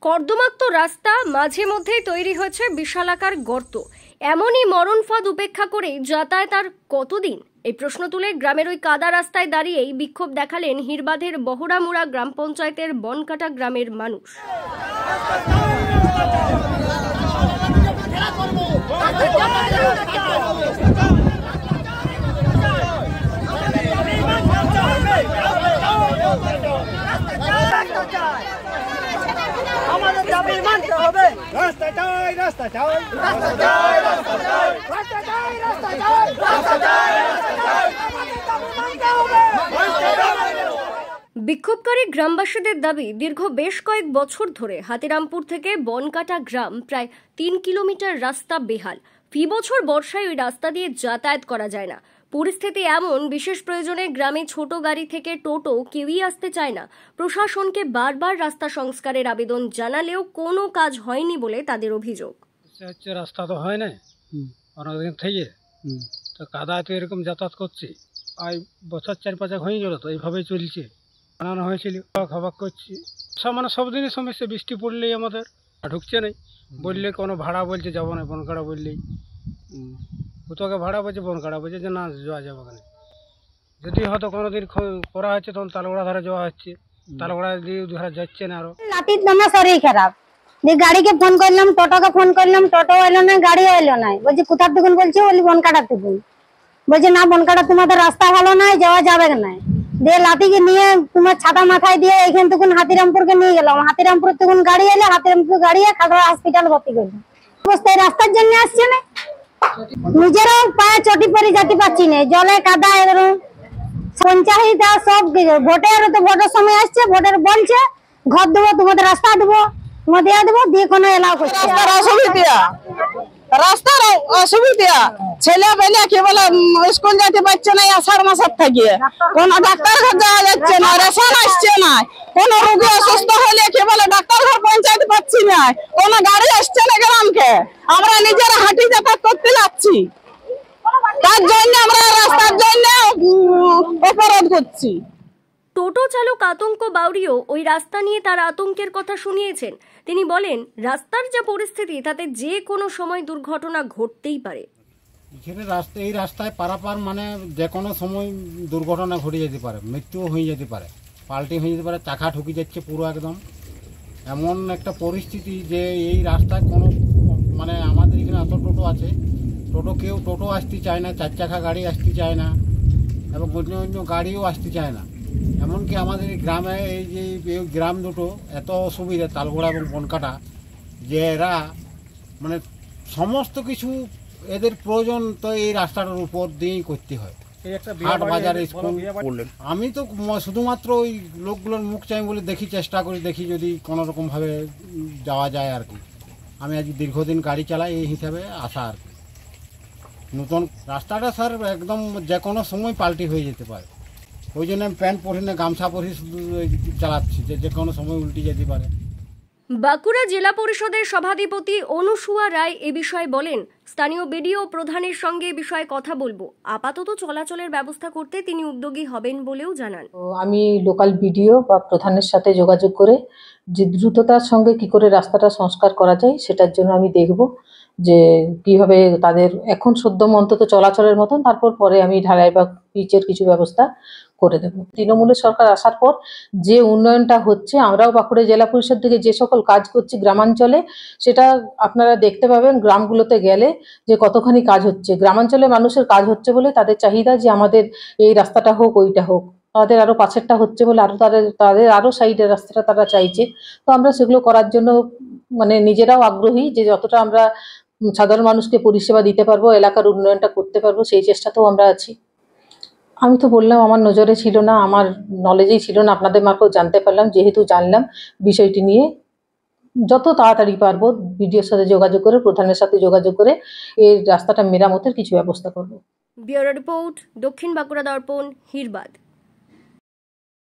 কর্দমাক্ত রাস্তা মাঝে মধ্যেই তৈরি হয়েছে বিশালাকার গর্ত। এমনই মরণ ফাঁদ উপেক্ষা করে যাতায়াত আর কতদিন? এই প্রশ্ন তুলে গ্রামের ওই কাদা রাস্তায় দাঁড়িয়েই বিক্ষোভ দেখালেন হিরবাদের বহরামুড়া গ্রাম পঞ্চায়েতের বনকাটা গ্রামের মানুষ। বিক্ষোভকারী গ্রামবাসীদের দাবি, দীর্ঘ বেশ কয়েক বছর ধরে হাতিরামপুর থেকে বনকাটা গ্রাম প্রায় 3 কিলোমিটার রাস্তা বেহাল। ফি বছর বর্ষায় ওই রাস্তা দিয়ে যাতায়াত করা যায় না। পরিস্থিতি এমন, বিশেষ প্রয়োজনে গ্রামে ছোট গাড়ি থেকে টোটো কেউই আসতে চায় না। প্রশাসনকে বারবার রাস্তা সংস্কারের আবেদন জানালেও কোনো কাজ হয়নি বলে তাদের অভিযোগ। রাস্তা তো হয় না অনেকদিন থেকে, তো কাদায় তো এরকম যাতায়াত করছি, আর বছর 4-5 হয়ে গেল তো এইভাবেই চলছে। বানানো হয়েছিল, খাবার করছি, মানে সব দিনই সমস্যা। বৃষ্টি পড়লেই আমাদের ঢুকছে নাই, বললে কোনো ভাড়া বলছে যাবো না, বনকাড়া বললেই কোথাও ভাড়া বলছে, বনকাড়া বলছে যে না যাওয়া যাবে না। যদি হয়তো কোনোদিন করা হচ্ছে তখন তালগোড়া ধারে যাওয়া হচ্ছে, তালগোড়া দিয়ে ধারে যাচ্ছে না। আরো লাতির দমে শরীর খারাপ, যে গাড়িকে ফোন করলাম, টোটোকে ফোন করলাম, টোটো এলো না, গাড়ি এলো না। বলছি কোথার থেকে বলছি, বলি বনকাটা থেকে। বলছে না বনকাটা তোমাদের রাস্তা ভালো নাই, যাওয়া যাবে না। দিয়ে লাতিকে নিয়ে তোমার ছাতা মাথায় দিয়ে এখান থেকে হাতিরামপুরকে নিয়ে গেলাম। হাতিরামপুর থেকে গাড়ি এলে, হাতিরামপুর গাড়ি খাগড়া হসপিটাল ভর্তি করলাম। অবস্থায় রাস্তার জন্য আসছে না, নিজেরাও পায়ে চটি পরে যেতে পারছি না, জলে কাদা। পঞ্চায়েত সব ভোটের তো ভোটের সময় আসছে, ভোটের বলছে ঘর দেবো, তোমাদের রাস্তা দেবো, দিয়ে দেবো, দিয়ে কোনো এলাও করছে। রাস্তার অসুবিধা, ছেলে পেলে কি বলে স্কুল যেতে পারছে না, আষাঢ় মাসের থেকে কোনো ডাক্তার ঘর যাওয়া যাচ্ছে না, রেশন আসছে না, কোনো রোগী অসুস্থ হলে কি বলে ডাক্তার ঘর পৌঁছাতে পারছি না, কোনো গাড়ি আসছে না গ্রামকে। আমরা নিজেরা হাঁটি যাতায়াত করতে যাচ্ছি, তার জন্য আমরা রাস্তার জন্য অপরাধ করছি। টোটো চালক আতঙ্ক বাউরিও ওই রাস্তা নিয়ে তার আতঙ্কের কথা শুনিয়েছেন। তিনি বলেন, রাস্তার যা পরিস্থিতি তাতে যে কোনো সময় দুর্ঘটনা ঘটতেই পারে। এই রাস্তায় পারাপার মানে যে কোনো সময় দুর্ঘটনা ঘটে যেতে পারে, মৃত্যুও হয়ে যেতে পারে, পাল্টি হয়ে যেতে পারে, চাকা ঠুকে যাচ্ছে পুরো একদম। এমন একটা পরিস্থিতি যে এই রাস্তায় কোনো মানে আমাদের এখানে এত টোটো আছে, টোটো আসতে চায় না, 4 চাকা গাড়ি আসতে চায় না, এবং অন্য গাড়িও আসতে চায় না। এমনকি আমাদের গ্রামে এই যে গ্রাম দুটো এত অসুবিধা, তালগোড়া এবং বনকাটা, যে এরা মানে সমস্ত কিছু এদের প্রয়োজন তো এই রাস্তাটার উপর দিয়েই করতে হয়। হাট বাজার স্কুল, আমি তো শুধুমাত্র ওই লোকগুলোর মুখ চাই বলে চেষ্টা করি, দেখি যদি কোনো রকমভাবে যাওয়া যায় আর কি। আমি আজ দীর্ঘদিন গাড়ি চালাই, এই হিসাবে আসা আর কি। নতুন রাস্তাটা স্যার একদম যে কোনো সময় পাল্টি হয়ে যেতে পারে, ওই জন্য আমি প্যান্ট পরি না, গামছা পরি শুধু চালাচ্ছি, যে কোনো সময় উল্টে যেতে পারে। বাঁকুড়া জেলা পরিষদের সভাধিপতি অনুসুয়া রায় এ বিষয়ে বলেন, স্থানীয় বিডিও প্রধানের সঙ্গে এ বিষয়ে কথা বলবো, আপাতত চলাচলের ব্যবস্থা করতে তিনি উদ্যোগী হবেন বলেও জানান। আমি লোকাল বিডিও বা প্রধানের সাথে যোগাযোগ করে যে দ্রুততার সঙ্গে কি করে রাস্তাটা সংস্কার করা যায় সেটার জন্য আমি দেখব যে কিভাবে তাদের এখন সদ্যম অন্তত চলাচলের মতন, তারপর পরে আমি ঢালাই বা পিচের কিছু ব্যবস্থা করে দেব। তৃণমূলের সরকার আসার পর যে উন্নয়নটা হচ্ছে, আমরাও বাঁকুড়া জেলা পরিষদ থেকে যে সকল কাজ করছি গ্রামাঞ্চলে, সেটা আপনারা দেখতে পাবেন গ্রামগুলোতে গেলে যে কতখানি কাজ হচ্ছে। গ্রামাঞ্চলে মানুষের কাজ হচ্ছে বলে তাদের চাহিদা যে আমাদের এই রাস্তাটা হোক, ওইটা হোক। তাদের আরো পাশেরটা হচ্ছে বলে আরো তাদের আরো সাইডের রাস্তাটা তারা চাইছে। তো আমরা সেগুলো করার জন্য মানে নিজেরাও আগ্রহী, যে যতটা আমরা সাধারণ মানুষকে পরিষেবা দিতে পারবো, এলাকার উন্নয়নটা করতে পারবো, সেই চেষ্টাতেও আমরা আছি। আমি তো বললাম আমার নজরে ছিল না, আমার নলেজেই ছিল না, আপনাদের মারফত জানতে পারলাম। যেহেতু জানলাম বিষয়টি নিয়ে যত তাড়াতাড়ি পারবো বিডিওর সাথে যোগাযোগ করে, প্রধানের সাথে যোগাযোগ করে এই রাস্তাটা মেরামতের কিছু ব্যবস্থা করব। ব্যুরো রিপোর্ট, দক্ষিণ বাঁকুড়া দর্পণ, হিরবাদ।